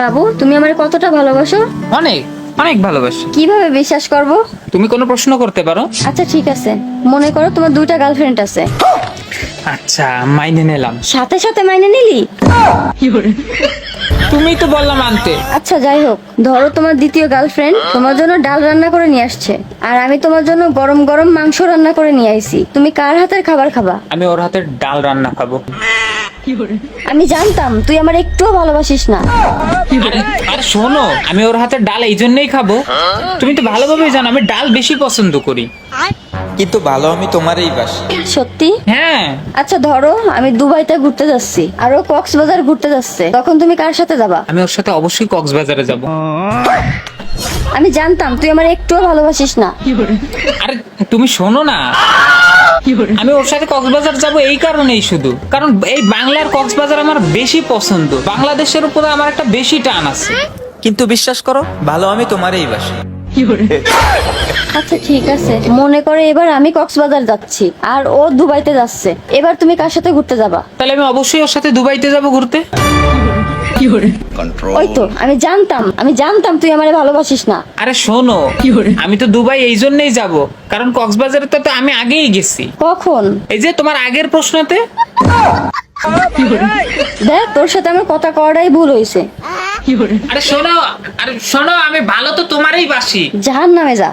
বাবু, তুমি আমার কতটা ভালোবাসো? অনেক অনেক ভালোবাসি। কিভাবে বিশ্বাস করব? তুমি কোনো প্রশ্ন করতে পারো। আচ্ছা ঠিক আছে, মনে করো তোমার দুইটা গার্লফ্রেন্ড আছে। আচ্ছা, মাইনে নিলাম। সাথে সাথে মাইনে নিলি? তুমি তো বললাম আনতে। আচ্ছা যাই হোক, ধরো তোমার দ্বিতীয় গার্লফ্রেন্ড তোমার জন্য ডাল রান্না করে নিয়ে আসছে, আর আমি তোমার জন্য গরম গরম মাংস রান্না করে নিয়ে আইছি। তুমি কার হাতের খাবার খাবা? আমি ওর হাতের ডাল রান্না খাবো। আমি জানতাম তুই আমার একটুও ভালোবাসিস না। আরে শোনো, আমি ওর হাতের ডাল এই জন্যই খাবো। তুমি তো ভালোভাবেই জানো আমি ডাল বেশি পছন্দ করি। কিন্তু ভালো আমি তোমারই বাসি। সত্যি? হ্যাঁ। আচ্ছা ধরো আমি দুবাইতে ঘুরতে যাচ্ছি, আর ও কক্সবাজার ঘুরতে যাচ্ছে, তখন তুমি কার সাথে যাবা? আমি ওর সাথে অবশ্যই কক্সবাজারে যাব। আমি জানতাম তুই আমার একটুও ভালোবাসিস না। আরে তুমি শোনো না, আমি ওর সাথে কক্সবাজার যাব এই কারণেই, শুধু কারণ এই বাংলার কক্সবাজার আমার বেশি পছন্দ। বাংলাদেশের উপরে আমার একটা বেশি টান আছে। কিন্তু বিশ্বাস করো, ভালো আমি তোমারই বাসি। আচ্ছা ঠিক আছে, মনে করে এবার আমি কক্সবাজার যাচ্ছি আর ও দুবাইতে যাচ্ছে, এবার তুমি কার সাথে ঘুরতে যাবা? তাহলে আমি অবশ্যই ওর সাথে দুবাইতে যাব ঘুরতে। ওই তো আমি জানতাম তুই আমারে ভালোবাসিস না। আরে শোনো, আমি তো দুবাই এই জন্যই যাব কারণ কক্সবাজারে তো আমি আগেই গেছি। কখন? এই যে তোমার আগের প্রশ্নতে। দেখ তোর সাথে আমার কথা করাটাই ভুল হয়েছে। আরে শোনো, আমি ভালো তো তোমারই বাসি। জাহান্নামে যা।